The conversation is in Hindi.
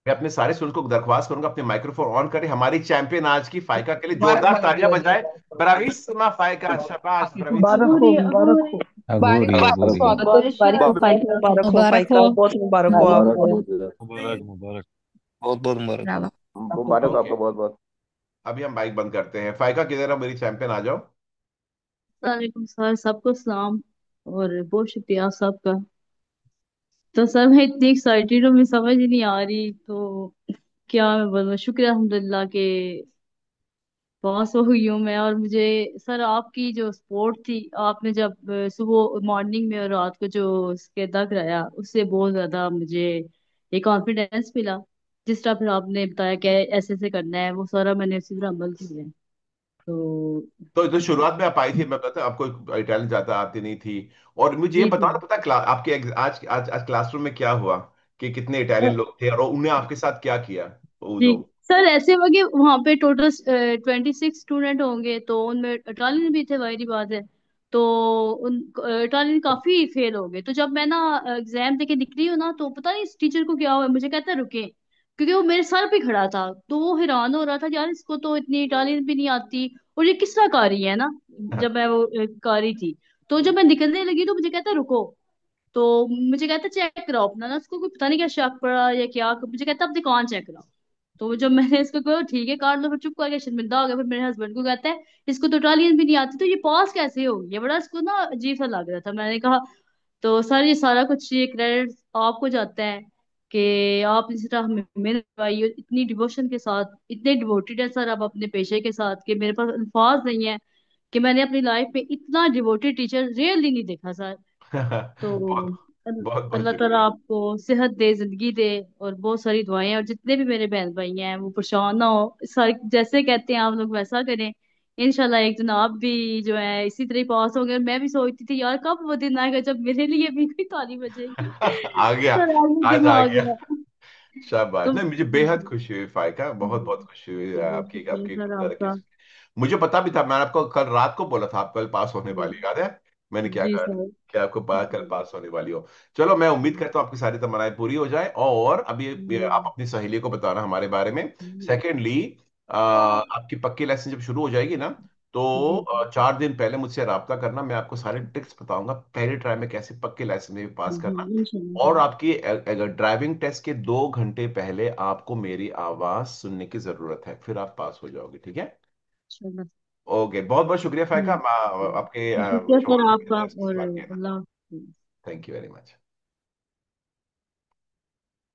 मैं अपने सारे स्टूडेंट्स को दरख्वास्त करूंगा अपने माइक्रोफोन ऑन करें, हमारी चैंपियन आज की फाइका के लिए मुबारक जोरदार हो तालियां अबूरी, बजाएं। ब्राविस्मा फाइका, शाबाश ब्राविस्मा। मुबारक हो, मुबारक हो। अबूरी बारिश अबूरी। बहुत बहुत बारिश हो बहुत फाइका मुबारक हो मुबारक फाइका, हो। बहुत मुबारक हो मुबारक आपको। हो जरा। मुबारक मुबारक। बहुत बहुत मुबारक हो। ब्रावो। मुबारक हो ओके, आपको बहुत बहुत। अभी हम माइक बंद करते हैं। फाइका किधर है मेरी चैंपियन, आ जाओ। वालेकुम सर, सबको सलाम और बहुत शुक्रिया आप सबका। तो सर मैं इतनी एक्साइटेड हूँ, मुझे समझ ही नहीं आ रही तो क्या मैं बोलूँ। शुक्रिया अल्हम्दुलिल्लाह के पास हो हुई हूँ मैं। और मुझे सर आपकी जो सपोर्ट थी, आपने जब सुबह मॉर्निंग में और रात को जो उसके तक रहा, उससे बहुत ज्यादा मुझे ये कॉन्फिडेंस मिला। जिस तरह फिर आपने बताया कि ऐसे ऐसे करना है, वो सारा मैंने उसी तरह अमल किया है। तो तो शुरुआत में आप आई थी, मैं पता आपको इटालियन ज्यादा आती नहीं थी। और मुझे ये जी बताओ जी ना, पता आज आज क्लासरूम में क्या हुआ, कि कितने इटालियन लोग थे और उन्हें आपके साथ क्या किया वो जी। लोग। सर ऐसे हुआ कि वहाँ पे टोटल 26 स्टूडेंट होंगे, तो उनमें इटालियन भी थे, वायरी बात है। तो उन इटालियन काफी फेल हो गए। तो जब मैं ना एग्जाम देके निकली हूँ ना, तो पता नहीं इस टीचर को क्या हुआ, मुझे कहता है रुके, क्योंकि वो मेरे सर पे खड़ा था। तो वो हैरान हो रहा था, यार इसको तो इतनी इटालियन भी नहीं आती, और ये किस तरह कर रही है ना। जब मैं वो कर रही थी, तो जब मैं निकलने लगी तो मुझे कहता है रुको। तो मुझे कहता है चेक कराओ अपना ना, उसको कोई पता नहीं क्या शक पड़ा या क्या, मुझे कहता है अपने कान चेक कराओ। तो जब मैंने इसको कहा ठीक है काट लो, फिर चुप करके शर्मिंदा हो गया। फिर मेरे हस्बैंड को कहता है इसको तो इटालियन भी नहीं आती, तो ये पास कैसे हो गई, ये बड़ा इसको ना अजीब सा लग रहा था। मैंने कहा तो सर ये सारा कुछ ये क्रेडिट आपको जाता है कि आप इस तरह हमें मेहनत करवाई और इतनी डिवोशन के साथ, इतने डिवोटेड है सर आप अपने पेशे के साथ, कि मेरे पास अल्फाज नहीं है कि मैंने अपनी लाइफ में इतना डिवोटेड टीचर रियली नहीं देखा सर। तो बहुत बहुत बहुत अल्लाह ताला शुक्रिया। आपको सेहत दे, जिंदगी दे, और बहुत सारी दुआएं हैं। और जितने भी मेरे बहन भाई हैं वो परेशान ना हो, सारी जैसे कहते हैं आप लोग वैसा करें। इंशाल्लाह एक दिन आप भी जो है इसी तरह ही पास होंगे। और मैं भी सोचती थी यार कब वो दिन आएगा जब मेरे लिए भी कोई ताली बजेगी। आ गया, सर आज वो आज दिन आ आ गया। गया। शाबाश, तो नहीं मुझे बेहद खुशी हुई फाइका, बहुत बहुत खुशी हुई बहुत आपकी शुक्रिया आपकी सर तरक्की आपका। से। मुझे पता भी था, मैंने आपको कल रात को बोला था आप कल पास होने जी वाली, याद है मैंने क्या जी कहा था सर। कि आपको कल पास होने वाली हो। चलो, मैं उम्मीद करता हूँ आपकी सारी तमन्नाएं पूरी हो जाए। और अभी आप अपनी सहेली को बताना हमारे बारे में। सेकेंडली, आपकी पक्की लेसन जब शुरू हो जाएगी ना, तो जी 4 दिन पहले मुझसे रब्ता करना, मैं आपको सारे ट्रिक्स बताऊंगा पहले ट्राई में कैसे पक्के लाइसेंस में पास करना। और इंशाल्लाह। आपकी अगर ड्राइविंग टेस्ट के 2 घंटे पहले आपको मेरी आवाज सुनने की जरूरत है, फिर आप पास हो जाओगे, ठीक है। इंशाल्लाह। ओके, बहुत बहुत शुक्रिया फायका, आपके शुक्रिया शोर सर को आपका, मेरे से और बात किया। अल्लाह हाफिज़। Thank you very much.